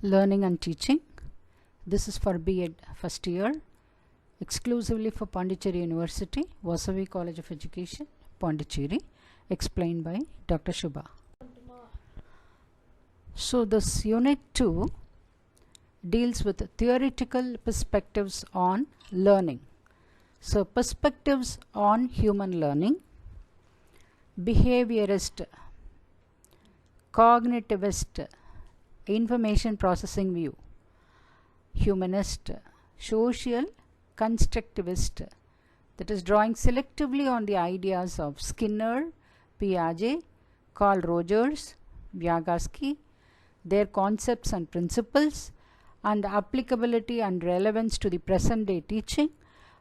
Learning and Teaching. This is for B.Ed first year, exclusively for Pondicherry University, Vasavi College of Education, Pondicherry, explained by Dr. Shubha. So this unit 2 deals with theoretical perspectives on learning. So perspectives on human learning, behaviorist, cognitivist, information processing view, humanist, social, constructivist, that is drawing selectively on the ideas of Skinner, Piaget, Carl Rogers, Vygotsky, their concepts and principles, and applicability and relevance to the present day teaching,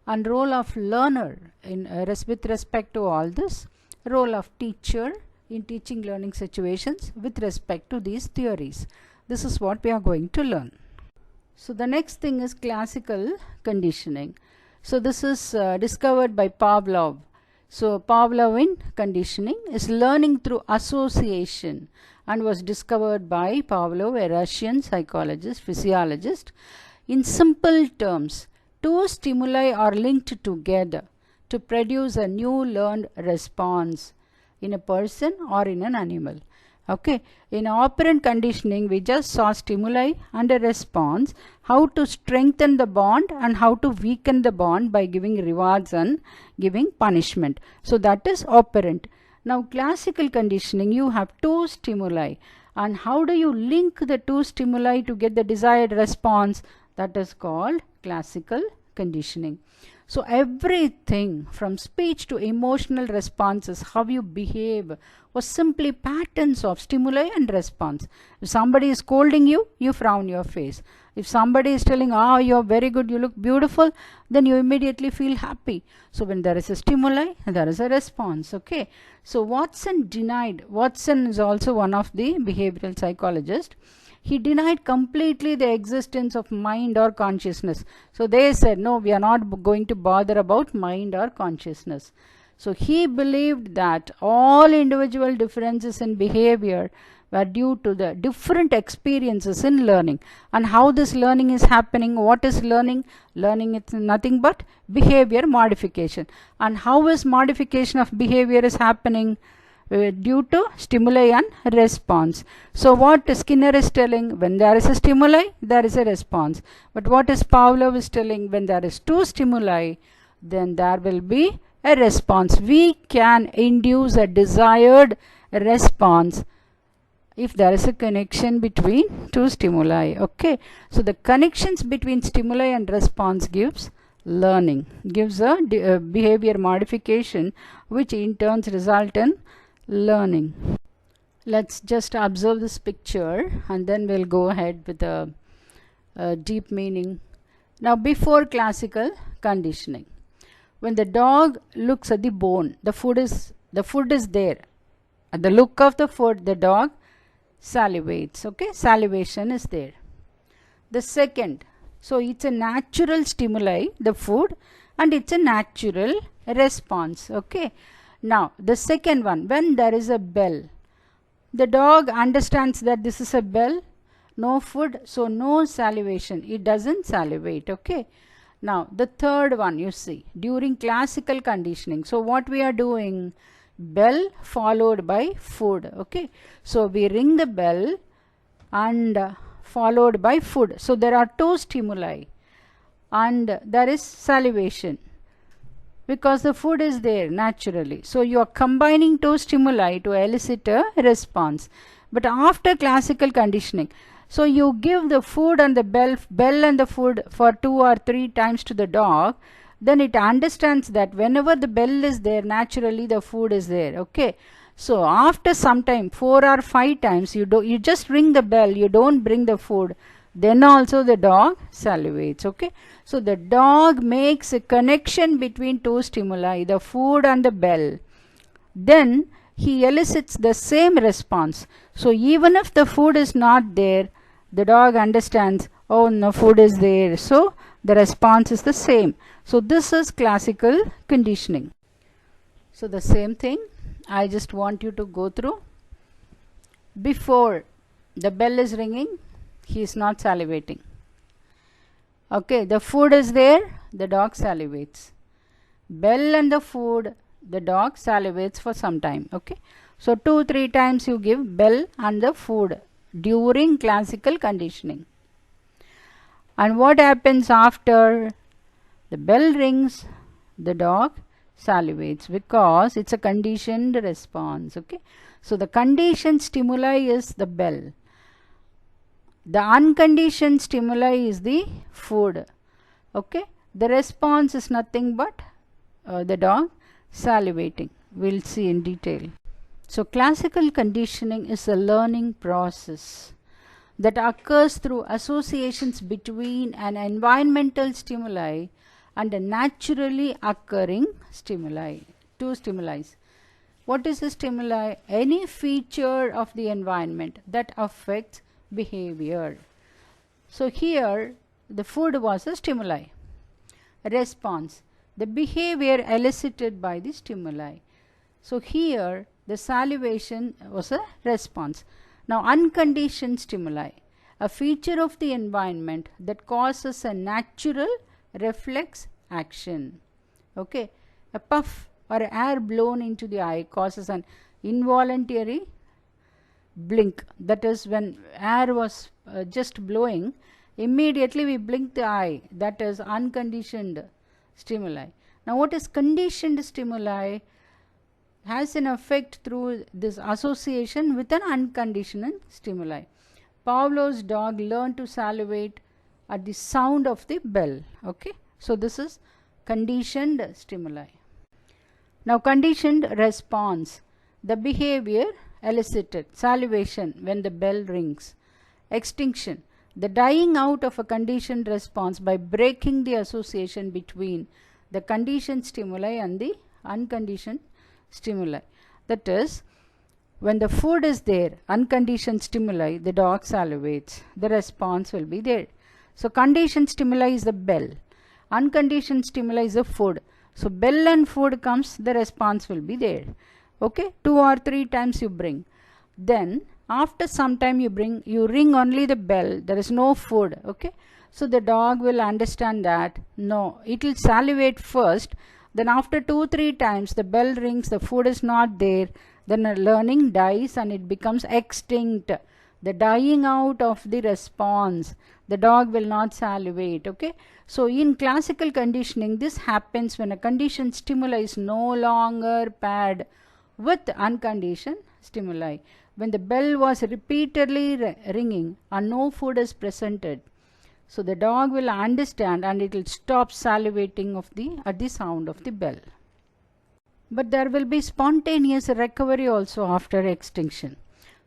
and role of learner in with respect to all this, role of teacher in teaching learning situations with respect to these theories. This is what we are going to learn. So the next thing is classical conditioning. So this is discovered by Pavlov. So Pavlovian conditioning is learning through association and was discovered by Pavlov, a Russian psychologist, physiologist. In simple terms, two stimuli are linked together to produce a new learned response in a person or in an animal. Okay, in operant conditioning, we just saw stimuli and a response, how to strengthen the bond and how to weaken the bond by giving rewards and giving punishment. So that is operant. Now classical conditioning, you have two stimuli, and how do you link the two stimuli to get the desired response? That is called classical conditioning. So everything from speech to emotional responses, how you behave, was simply patterns of stimuli and response. If somebody is scolding you, you frown your face. If somebody is telling, you're very good, you look beautiful, then you immediately feel happy. So when there is a stimuli, there is a response. Okay. So Watson denied, Watson is also one of the behavioral psychologists. He denied completely the existence of mind or consciousness. So they said, no, we are not going to bother about mind or consciousness. So he believed that all individual differences in behavior were due to the different experiences in learning. And how this learning is happening, what is learning? Learning is nothing but behavior modification. And how is modification of behavior is happening? Due to stimuli and response. So what Skinner is telling, when there is a stimuli, there is a response. But what is Pavlov is telling, when there is two stimuli, then there will be a response. We can induce a desired response if there is a connection between two stimuli. Okay. So the connections between stimuli and response gives learning, gives a behavior modification, which in turn result in learning. Let's just observe this picture and then we'll go ahead with a deep meaning. Now before classical conditioning, when the dog looks at the bone, the food is there. At the look of the food, the dog salivates. Okay, salivation is there. The second, so it's a natural stimuli, the food, and it's a natural response. Okay. Now the second one, when there is a bell, the dog understands that this is a bell, no food, so no salivation, it doesn't salivate. Okay. Now the third one, you see, during classical conditioning, so what we are doing, bell followed by food. Okay. So we ring the bell and followed by food. So there are two stimuli and there is salivation, because the food is there naturally. So you are combining two stimuli to elicit a response. But after classical conditioning, so you give the food and the bell and the food for 2 or 3 times to the dog, then it understands that whenever the bell is there, naturally the food is there. Okay. So after some time, 4 or 5 times, you just ring the bell, you don't bring the food, then also the dog salivates. Okay. So the dog makes a connection between two stimuli, the food and the bell. Then he elicits the same response. So even if the food is not there, the dog understands, oh no, food is there. So the response is the same. So this is classical conditioning. So the same thing, I just want you to go through. Before the bell is ringing, he is not salivating. Okay, the food is there, the dog salivates. Bell and the food, the dog salivates for some time. Okay, so 2-3 times you give bell and the food during classical conditioning. And what happens after? The bell rings, the dog salivates, because it's a conditioned response. Okay, so the conditioned stimuli is the bell. The unconditioned stimuli is the food. Okay, the response is nothing but the dog salivating. We'll see in detail. So classical conditioning is a learning process that occurs through associations between an environmental stimuli and a naturally occurring stimuli. Two stimuli. What is a stimuli? Any feature of the environment that affects behavior. So here the food was a stimuli. Response, the behavior elicited by the stimuli. So here the salivation was a response. Now unconditioned stimuli, a feature of the environment that causes a natural reflex action. Okay, a puff or air blown into the eye causes an involuntary blink. That is, when air was just blowing, immediately we blink the eye. That is unconditioned stimuli. Now what is conditioned stimuli? Has an effect through this association with an unconditioned stimuli. Pavlov's dog learned to salivate at the sound of the bell. Okay, so this is conditioned stimuli. Now conditioned response, the behavior elicited, salivation when the bell rings. Extinction, the dying out of a conditioned response by breaking the association between the conditioned stimuli and the unconditioned stimuli. That is, when the food is there, unconditioned stimuli, the dog salivates, the response will be there. So conditioned stimuli is the bell, unconditioned stimuli is the food. So bell and food comes, the response will be there. Okay, 2 or 3 times you bring. Then after some time you ring only the bell, there is no food. Okay, so the dog will understand that no, it will salivate first. Then after 2-3 times the bell rings, the food is not there, then learning dies and it becomes extinct. The dying out of the response, the dog will not salivate. Okay, so in classical conditioning this happens when a conditioned stimuli is no longer paired with unconditioned stimuli. When the bell was repeatedly ringing and no food is presented, so the dog will understand and it will stop salivating at the sound of the bell. But there will be spontaneous recovery also after extinction.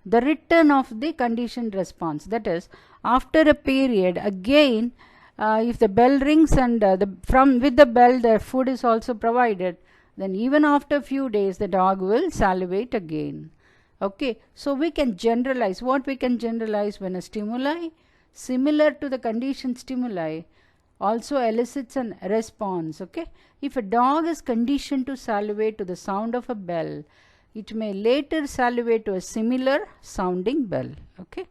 The return of the conditioned response, that is, after a period again, if the bell rings and with the bell the food is also provided, then even after a few days the dog will salivate again. Okay, so we can generalize. What we can generalize? When a stimuli similar to the conditioned stimuli also elicits a response. Okay, if a dog is conditioned to salivate to the sound of a bell, it may later salivate to a similar sounding bell. Okay,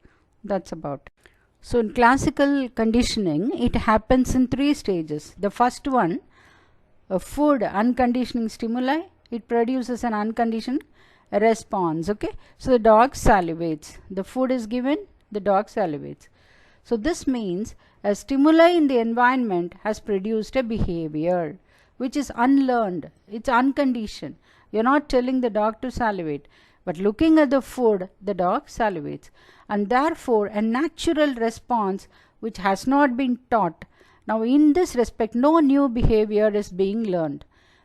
that's about it. So in classical conditioning it happens in 3 stages. The first one, a food unconditioning stimuli, it produces an unconditioned response. Okay, so the dog salivates, the food is given, the dog salivates. So this means a stimuli in the environment has produced a behavior which is unlearned, it's unconditioned. You're not telling the dog to salivate, but looking at the food, the dog salivates, and therefore a natural response which has not been taught. Now in this respect no new behavior is being learned.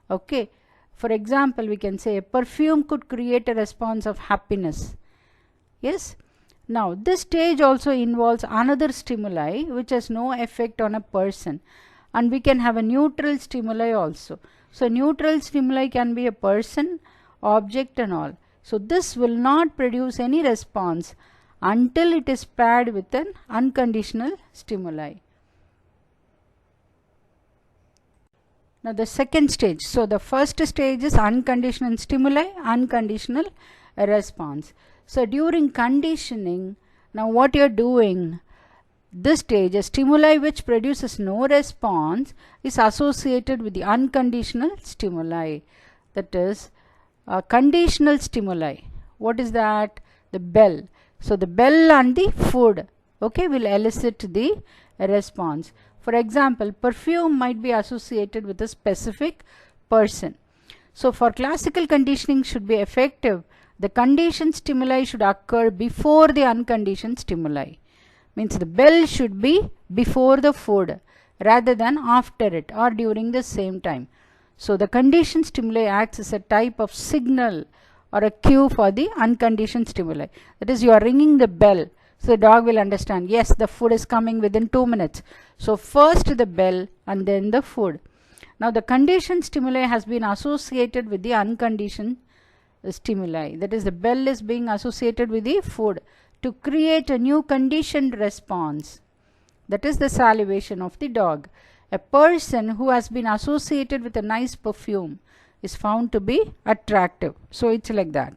Okay, for example, we can say a perfume could create a response of happiness. Yes. Now this stage also involves another stimuli which has no effect on a person, and we can have a neutral stimuli also. So neutral stimuli can be a person, object and all. So this will not produce any response until it is paired with an unconditional stimuli. Now the second stage. So the first stage is unconditional stimuli, unconditional response. So during conditioning, now what you are doing, this stage, a stimuli which produces no response is associated with the unconditional stimuli. That is, conditional stimuli. What is that? The bell. So the bell and the food, okay, will elicit the response. For example, perfume might be associated with a specific person. So for classical conditioning should be effective, the conditioned stimuli should occur before the unconditioned stimuli. Means the bell should be before the food rather than after it or during the same time. So the conditioned stimuli acts as a type of signal or a cue for the unconditioned stimuli. That is, you are ringing the bell. So the dog will understand, yes, the food is coming within 2 minutes. So first the bell and then the food. Now the conditioned stimuli has been associated with the unconditioned stimuli. That is, the bell is being associated with the food to create a new conditioned response. That is the salivation of the dog. A person who has been associated with a nice perfume is found to be attractive. So it's like that.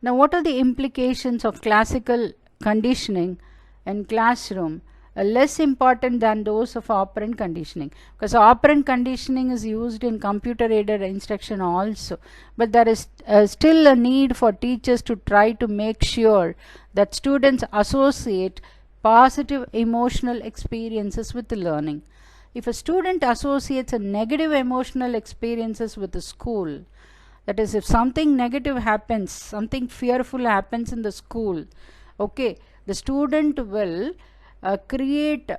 Now what are the implications of classical conditioning in classroom? Less important than those of operant conditioning, because operant conditioning is used in computer aided instruction also, but there is still a need for teachers to try to make sure that students associate positive emotional experiences with the learning. If a student associates a negative emotional experiences with the school, that is, if something negative happens, something fearful happens in the school, okay, the student will create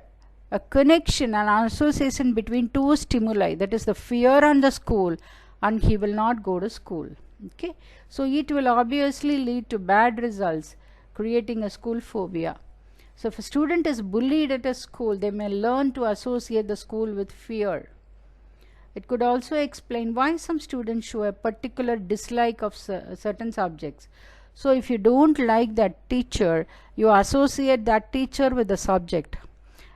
a connection and association between two stimuli, that is the fear and the school, and he will not go to school. Okay, so it will obviously lead to bad results, creating a school phobia. So if a student is bullied at a school, they may learn to associate the school with fear. It could also explain why some students show a particular dislike of certain subjects. So if you don't like that teacher, you associate that teacher with the subject.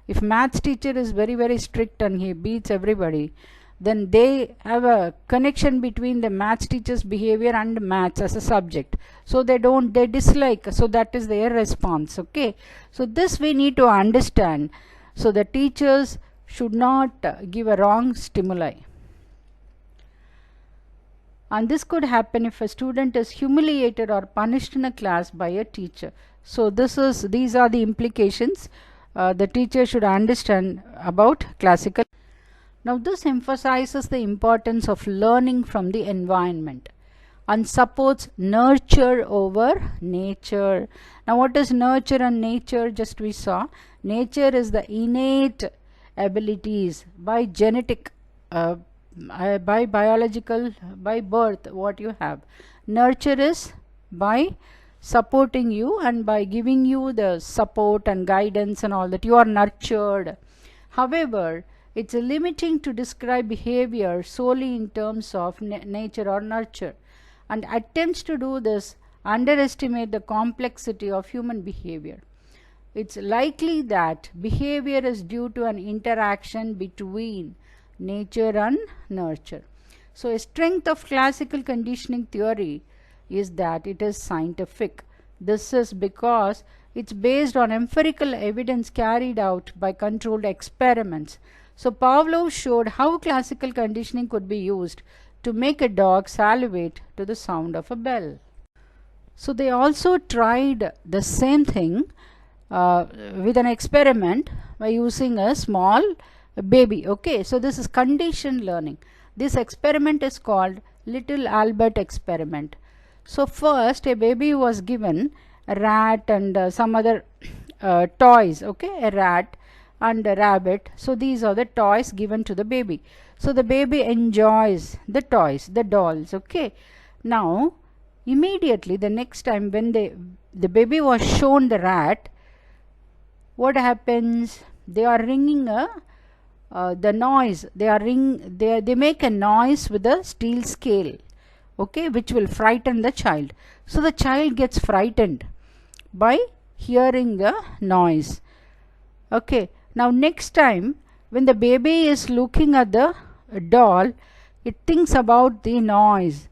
If maths teacher is very strict and he beats everybody, then they have a connection between the maths teacher's behavior and maths as a subject. So they dislike, so that is their response. Okay, so this we need to understand. So the teachers should not give a wrong stimuli. And this could happen if a student is humiliated or punished in a class by a teacher. So these are the implications the teacher should understand about classical. Now this emphasizes the importance of learning from the environment and supports nurture over nature. Now what is nurture and nature? Just we saw, nature is the innate abilities by genetic by biological, by birth, what you have. Nurture is by supporting you and by giving you the support and guidance and all that, you are nurtured. However, it's limiting to describe behavior solely in terms of nature or nurture, and attempts to do this underestimate the complexity of human behavior. It's likely that behavior is due to an interaction between nature and nurture. So a strength of classical conditioning theory is that it is scientific. This is because it's based on empirical evidence carried out by controlled experiments. So Pavlov showed how classical conditioning could be used to make a dog salivate to the sound of a bell. So they also tried the same thing with an experiment by using a small baby. Okay, so this is conditioned learning. This experiment is called Little Albert experiment. So first a baby was given a rat and some other toys. Okay, a rat and a rabbit. So these are the toys given to the baby. So the baby enjoys the toys, the dolls. Okay, now immediately the next time when the baby was shown the rat, what happens? They are ringing the noise. They make a noise with a steel scale, okay, which will frighten the child. So the child gets frightened by hearing the noise. Okay, now next time when the baby is looking at the doll, it thinks about the noise,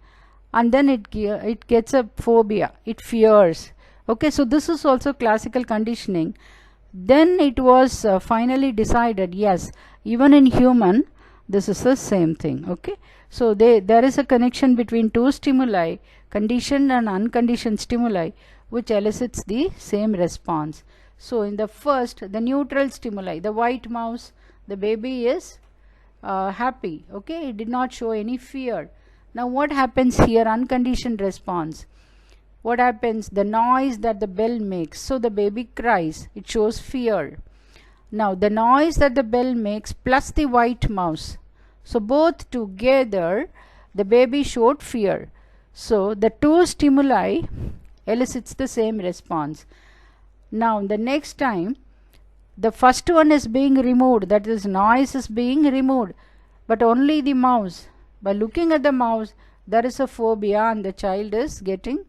and then it gets a phobia, it fears. Okay, so this is also classical conditioning, Then it was finally decided, yes, even in human this is the same thing. Okay, so there is a connection between two stimuli, conditioned and unconditioned stimuli, which elicits the same response. So in the first, the neutral stimuli, the white mouse, the baby is happy. Okay, it did not show any fear. Now what happens here? Unconditioned response. What happens? The noise that the bell makes, so the baby cries, it shows fear. Now the noise that the bell makes plus the white mouse, so both together the baby showed fear. So the two stimuli elicits the same response. Now the next time the first one is being removed, that is, noise is being removed, but only the mouse. By looking at the mouse, there is a phobia and the child is getting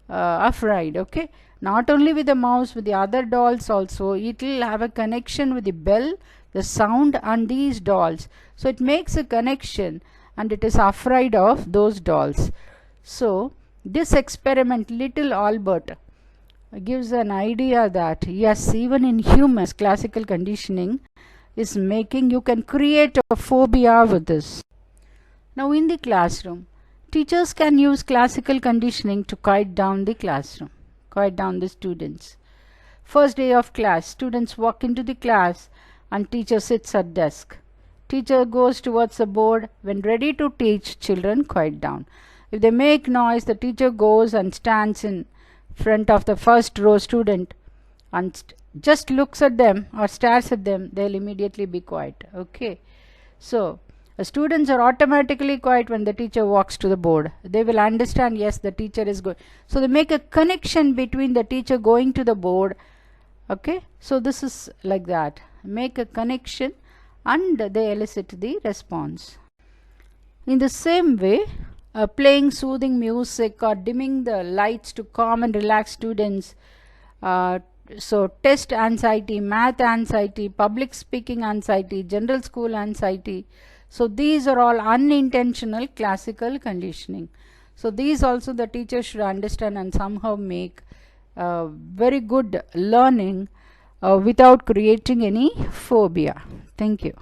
afraid. Okay, not only with the mouse, with the other dolls also, it will have a connection with the bell, the sound and these dolls. So it makes a connection and it is afraid of those dolls. So this experiment, little Albert, gives an idea that yes, even in humans, classical conditioning is making, you can create a phobia with this. Now in the classroom, teachers can use classical conditioning to quiet down the classroom, quiet down the students. First day of class, students walk into the class and teacher sits at desk. Teacher goes towards the board. When ready to teach, children quiet down. If they make noise, the teacher goes and stands in front of the first row student and just looks at them or stares at them, they'll immediately be quiet. Okay, so students are automatically quiet when the teacher walks to the board. They will understand, yes, the teacher is going. So they make a connection between the teacher going to the board. Okay, so this is like that, make a connection and they elicit the response. In the same way, playing soothing music or dimming the lights to calm and relax students. So test anxiety, math anxiety, public speaking anxiety, general school anxiety. So these are all unintentional classical conditioning. So these also the teacher should understand and somehow make very good learning without creating any phobia. Thank you.